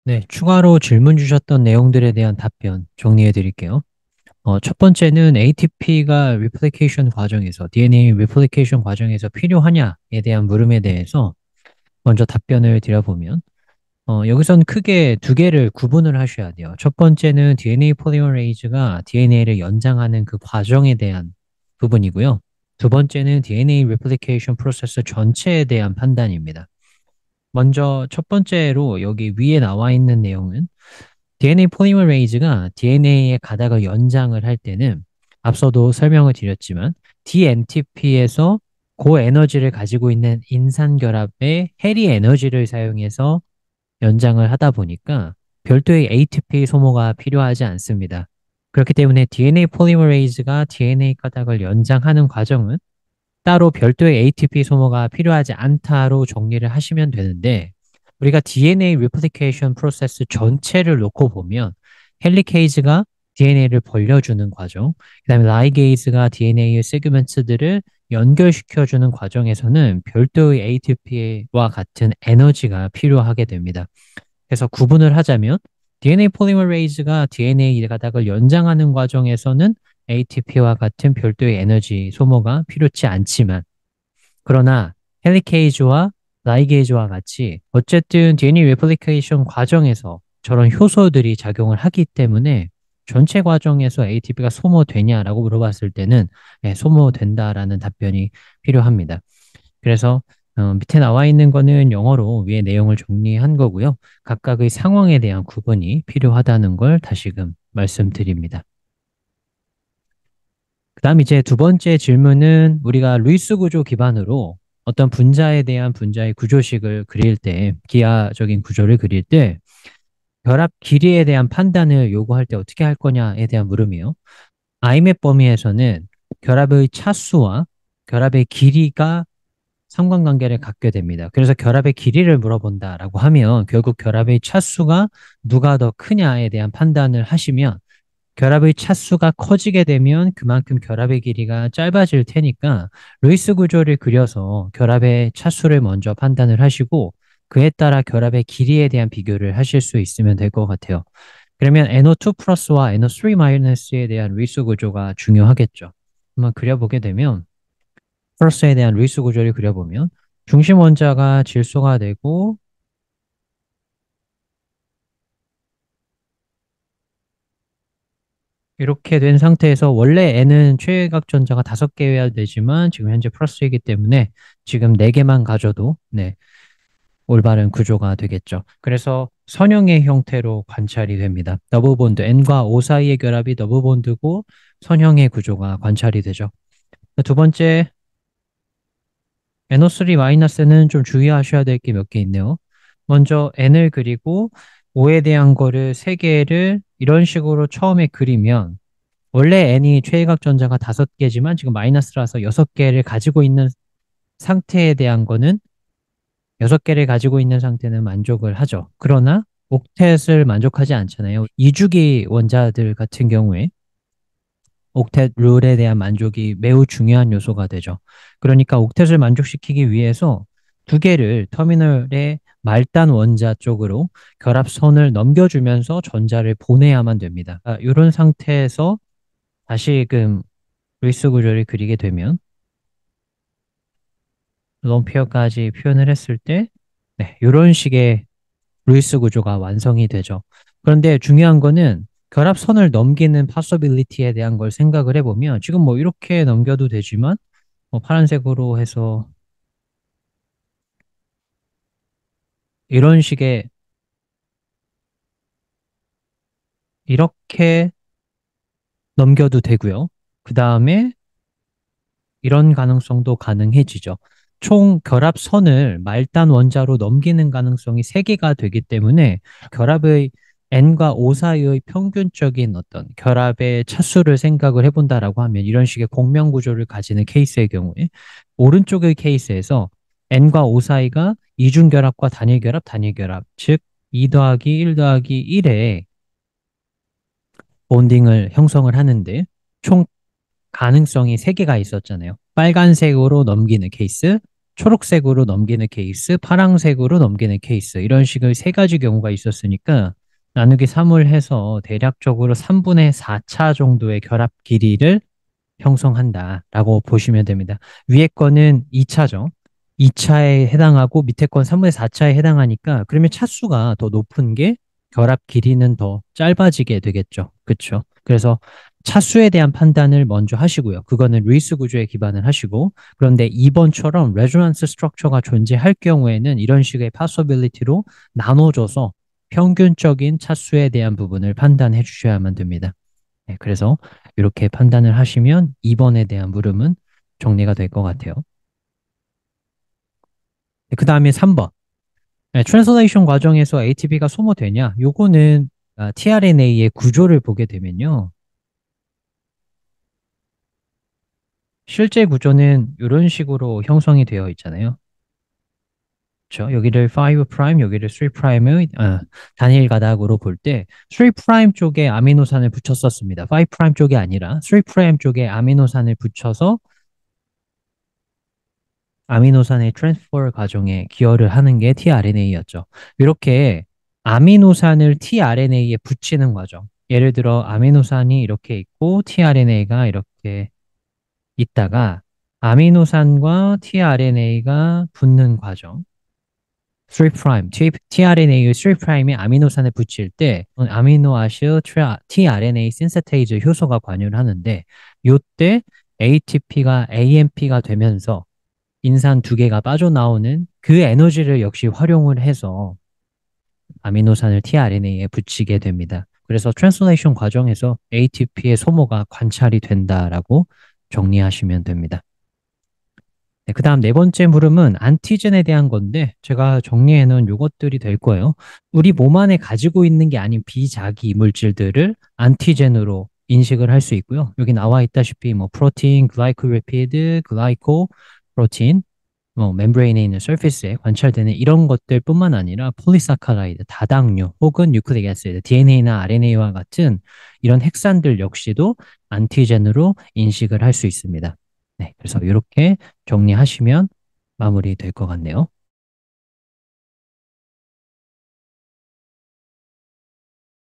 네, 추가로 질문 주셨던 내용들에 대한 답변 정리해 드릴게요. 첫 번째는 ATP가 리플리케이션 과정에서, DNA 리플리케이션 과정에서 필요하냐에 대한 물음에 대해서 먼저 답변을 드려보면, 여기선 크게 두 개를 구분을 하셔야 돼요. 첫 번째는 DNA 폴리머레이즈가 DNA를 연장하는 그 과정에 대한 부분이고요. 두 번째는 DNA 리플리케이션 프로세스 전체에 대한 판단입니다. 먼저 첫 번째로 여기 위에 나와 있는 내용은 DNA 포리머레이즈가 DNA의 가닥을 연장을 할 때는 앞서도 설명을 드렸지만 DNTP에서 고에너지를 가지고 있는 인산결합의 해리 에너지를 사용해서 연장을 하다 보니까 별도의 ATP 소모가 필요하지 않습니다. 그렇기 때문에 DNA 포리머레이즈가 DNA 가닥을 연장하는 과정은 따로 별도의 ATP 소모가 필요하지 않다로 정리를 하시면 되는데 우리가 DNA replication 프로세스 전체를 놓고 보면 헬리케이즈가 DNA를 벌려주는 과정, 그다음에 라이게이즈가 DNA의 세그먼트들을 연결시켜주는 과정에서는 별도의 ATP와 같은 에너지가 필요하게 됩니다. 그래서 구분을 하자면 DNA 폴리머레이즈가 DNA 가닥을 연장하는 과정에서는 ATP와 같은 별도의 에너지 소모가 필요치 않지만 그러나 헬리케이즈와 라이게이즈와 같이 어쨌든 DNA 레플리케이션 과정에서 저런 효소들이 작용을 하기 때문에 전체 과정에서 ATP가 소모되냐라고 물어봤을 때는 네, 소모된다라는 답변이 필요합니다. 그래서 밑에 나와 있는 거는 영어로 위에 내용을 정리한 거고요. 각각의 상황에 대한 구분이 필요하다는 걸 다시금 말씀드립니다. 그다음 이제 두 번째 질문은 우리가 루이스 구조 기반으로 어떤 분자에 대한 분자의 구조식을 그릴 때, 기하적인 구조를 그릴 때 결합 길이에 대한 판단을 요구할 때 어떻게 할 거냐에 대한 물음이요. 아이맵 범위에서는 결합의 차수와 결합의 길이가 상관관계를 갖게 됩니다. 그래서 결합의 길이를 물어본다라고 하면 결국 결합의 차수가 누가 더 크냐에 대한 판단을 하시면 결합의 차수가 커지게 되면 그만큼 결합의 길이가 짧아질 테니까 루이스 구조를 그려서 결합의 차수를 먼저 판단을 하시고 그에 따라 결합의 길이에 대한 비교를 하실 수 있으면 될 것 같아요. 그러면 NO2 플러스와 NO3 마이너스에 대한 루이스 구조가 중요하겠죠. 한번 그려보게 되면 플러스에 대한 루이스 구조를 그려보면 중심 원자가 질소가 되고 이렇게 된 상태에서 원래 N은 최외각 전자가 5개여야 되지만 지금 현재 플러스이기 때문에 지금 4개만 가져도 네, 올바른 구조가 되겠죠. 그래서 선형의 형태로 관찰이 됩니다. 더블 본드, N과 O 사이의 결합이 더블 본드고 선형의 구조가 관찰이 되죠. 두 번째, NO3-는 좀 주의하셔야 될 게 몇 개 있네요. 먼저 N을 그리고 O에 대한 거를 3개를 이런 식으로 처음에 그리면 원래 n이 최외각 전자가 5개지만 지금 마이너스라서 6개를 가지고 있는 상태에 대한 거는 6개를 가지고 있는 상태는 만족을 하죠. 그러나 옥텟을 만족하지 않잖아요. 이주기 원자들 같은 경우에 옥텟 룰에 대한 만족이 매우 중요한 요소가 되죠. 그러니까 옥텟을 만족시키기 위해서 2개를 터미널의 말단 원자 쪽으로 결합선을 넘겨주면서 전자를 보내야만 됩니다. 이런 상태에서 다시금 루이스 구조를 그리게 되면 롬피어까지 표현을 했을 때 네, 이런 식의 루이스 구조가 완성이 되죠. 그런데 중요한 거는 결합선을 넘기는 파서빌리티에 대한 걸 생각을 해보면 지금 뭐 이렇게 넘겨도 되지만 뭐 파란색으로 해서 이런 식의 이렇게 넘겨도 되고요. 그 다음에 이런 가능성도 가능해지죠. 총 결합선을 말단 원자로 넘기는 가능성이 3개가 되기 때문에 결합의 N과 O 사이의 평균적인 어떤 결합의 차수를 생각을 해본다라고 하면 이런 식의 공명 구조를 가지는 케이스의 경우에 오른쪽의 케이스에서 N과 O 사이가 이중결합과 단일결합, 단일결합, 즉 2 더하기 1 더하기 1의 본딩을 형성을 하는데 총 가능성이 3개가 있었잖아요. 빨간색으로 넘기는 케이스, 초록색으로 넘기는 케이스, 파랑색으로 넘기는 케이스, 이런 식의 세 가지 경우가 있었으니까 나누기 3을 해서 대략적으로 3분의 4차 정도의 결합 길이를 형성한다라고 보시면 됩니다. 위에 거는 2차죠. 2차에 해당하고 밑에 건 3분의 4차에 해당하니까 그러면 차수가 더 높은 게 결합 길이는 더 짧아지게 되겠죠. 그렇죠? 그래서 차수에 대한 판단을 먼저 하시고요. 그거는 루이스 구조에 기반을 하시고 그런데 2번처럼 레조넌스 스트럭처가 존재할 경우에는 이런 식의 possibility로 나눠줘서 평균적인 차수에 대한 부분을 판단해 주셔야만 됩니다. 네, 그래서 이렇게 판단을 하시면 2번에 대한 물음은 정리가 될 것 같아요. 그 다음에 3번. 트랜슬레이션 과정에서 ATP가 소모되냐? 요거는 tRNA의 구조를 보게 되면요. 실제 구조는 이런 식으로 형성이 되어 있잖아요. 그렇죠? 여기를 5 프라임, 여기를 3 프라임의 단일 가닥으로 볼 때 3 프라임 쪽에 아미노산을 붙였었습니다. 5 프라임 쪽이 아니라 3 프라임 쪽에 아미노산을 붙여서 아미노산의 트랜스퍼 과정에 기여를 하는 게 tRNA였죠. 이렇게 아미노산을 tRNA에 붙이는 과정. 예를 들어 아미노산이 이렇게 있고 tRNA가 이렇게 있다가 아미노산과 tRNA가 붙는 과정. 3', tRNA의 3'에 아미노산을 붙일 때 아미노아시드 tRNA 신세테이즈 효소가 관여를 하는데 이때 ATP가 AMP가 되면서 인산 두 개가 빠져나오는 그 에너지를 역시 활용을 해서 아미노산을 tRNA에 붙이게 됩니다. 그래서 트랜슬레이션 과정에서 ATP의 소모가 관찰이 된다라고 정리하시면 됩니다. 네, 그 다음 네 번째 물음은 안티젠에 대한 건데 제가 정리해 놓은 요것들이 될 거예요. 우리 몸 안에 가지고 있는 게 아닌 비자기 물질들을 안티젠으로 인식을 할 수 있고요. 여기 나와 있다시피 뭐 프로틴, 글라이코리피드, 글라이코, 프로틴, 멤브레인에 있는 서피스에 관찰되는 이런 것들뿐만 아니라 폴리사카라이드, 다당류 혹은 뉴클릭 애시드, DNA나 RNA와 같은 이런 핵산들 역시도 안티젠으로 인식을 할 수 있습니다. 네, 그래서 이렇게 정리하시면 마무리될 것 같네요.